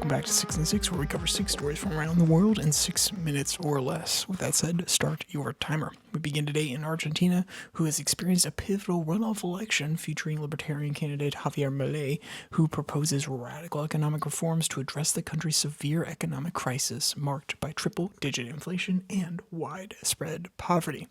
Welcome back to 6 and 6, where we cover 6 stories from around the world in 6 minutes or less. With that said, start your timer. We begin today in Argentina, who has experienced a pivotal runoff election featuring Libertarian candidate Javier Milei, who proposes radical economic reforms to address the country's severe economic crisis marked by triple-digit inflation and widespread poverty.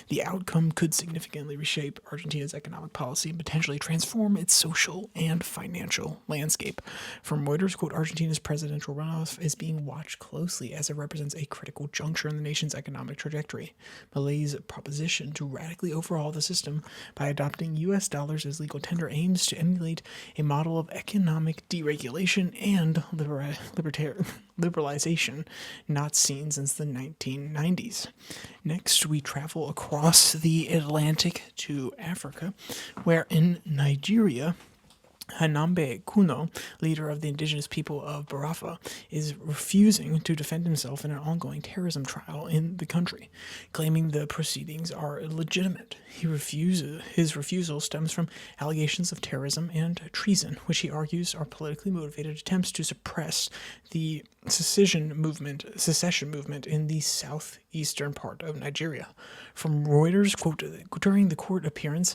The outcome could significantly reshape Argentina's economic policy and potentially transform its social and financial landscape. From Reuters, quote, Argentina's presidential runoff is being watched closely as it represents a critical juncture in the nation's economic trajectory. Milei's proposition to radically overhaul the system by adopting U.S. dollars as legal tender aims to emulate a model of economic deregulation and liberalization not seen since the 1990s. Next, we travel across the Atlantic to Africa, where in Nigeria, Nnamdi Kanu, leader of the indigenous people of Biafra, is refusing to defend himself in an ongoing terrorism trial in the country, claiming the proceedings are illegitimate. His refusal stems from allegations of terrorism and treason, which he argues are politically motivated attempts to suppress the secession movement in the southeastern part of Nigeria. From Reuters, quote, during the court appearance,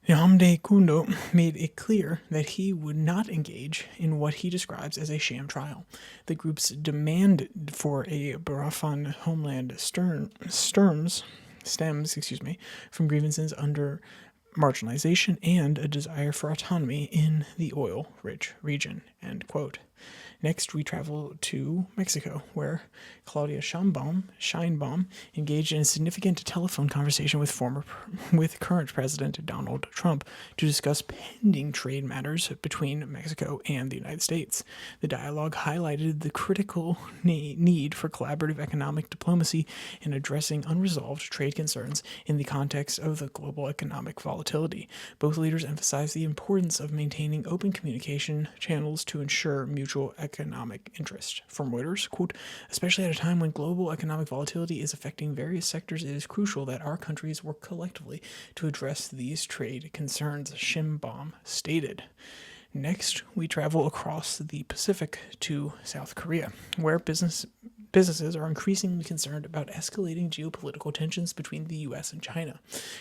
Nnamdi Kanu made it clear that he would not engage in what he describes as a sham trial. The group's demand for a Biafran homeland stems from grievances under marginalization and a desire for autonomy in the oil-rich region, end quote. Next, we travel to Mexico, where Claudia Sheinbaum engaged in a significant telephone conversation with current President Donald Trump to discuss pending trade matters between Mexico and the United States. The dialogue highlighted the critical need for collaborative economic diplomacy in addressing unresolved trade concerns in the context of the global economic volatility. Both leaders emphasized the importance of maintaining open communication channels to ensure mutual economic interest. From Reuters, quote, especially at a time when global economic volatility is affecting various sectors, it is crucial that our countries work collectively to address these trade concerns, Sheinbaum stated. Next, we travel across the Pacific to South Korea, where businesses are increasingly concerned about escalating geopolitical tensions between the U.S. and China,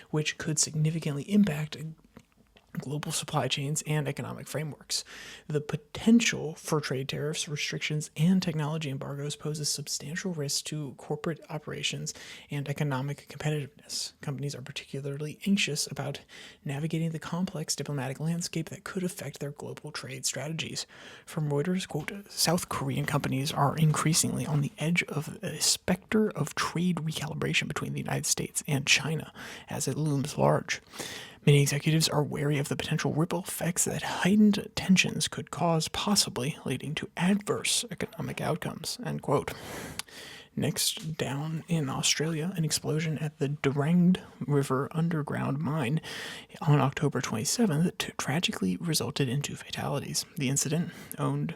which could significantly impact global supply chains and economic frameworks. The potential for trade tariffs, restrictions, and technology embargoes poses substantial risks to corporate operations and economic competitiveness. Companies are particularly anxious about navigating the complex diplomatic landscape that could affect their global trade strategies. From Reuters, quote, South Korean companies are increasingly on the edge of a specter of trade recalibration between the United States and China as it looms large. Many executives are wary of the potential ripple effects that heightened tensions could cause, possibly leading to adverse economic outcomes, end quote. Next, down in Australia, an explosion at the Deranged River underground mine on October 27th tragically resulted in 2 fatalities. The incident, owned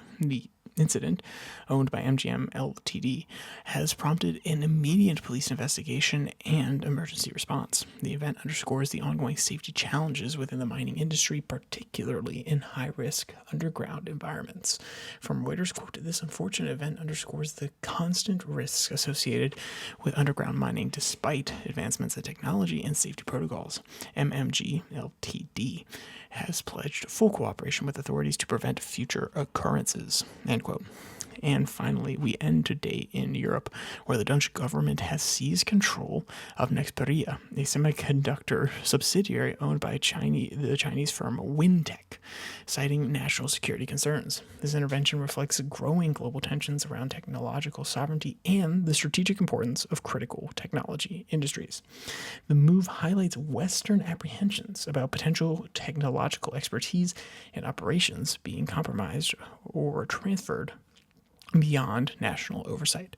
by MGM Ltd, has prompted an immediate police investigation and emergency response. The event underscores the ongoing safety challenges within the mining industry, particularly in high-risk underground environments. From Reuters, quote, this unfortunate event underscores the constant risks associated with underground mining despite advancements in technology and safety protocols. MMG Ltd has pledged full cooperation with authorities to prevent future occurrences, end quote. And finally, we end today in Europe, where the Dutch government has seized control of Nexperia, a semiconductor subsidiary owned by the Chinese firm Wintec, citing national security concerns. This intervention reflects growing global tensions around technological sovereignty and the strategic importance of critical technology industries. The move highlights Western apprehensions about potential technological expertise and operations being compromised or transferred beyond national oversight.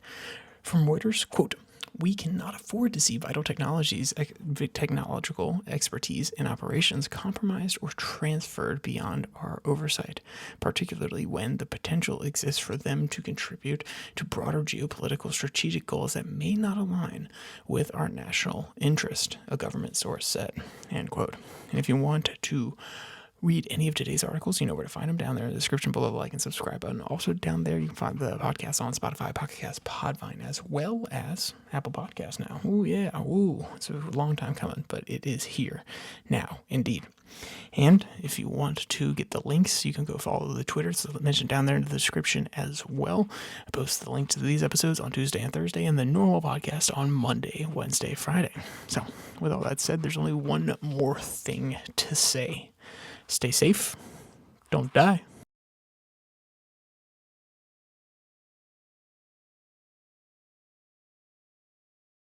From Reuters, quote, we cannot afford to see vital technological expertise and operations compromised or transferred beyond our oversight, particularly when the potential exists for them to contribute to broader geopolitical strategic goals that may not align with our national interest, a government source said, end quote. And if you want to read any of today's articles, you know where to find them down there in the description below the like and subscribe button. Also down there, you can find the podcast on Spotify, Pocket Cast, Podvine, as well as Apple Podcasts now. Ooh, yeah. Ooh, it's a long time coming, but it is here now, indeed. And if you want to get the links, you can go follow the Twitters mentioned down there in the description as well. I post the link to these episodes on Tuesday and Thursday, and the normal podcast on Monday, Wednesday, Friday. So, with all that said, there's only one more thing to say. Stay safe. Don't die.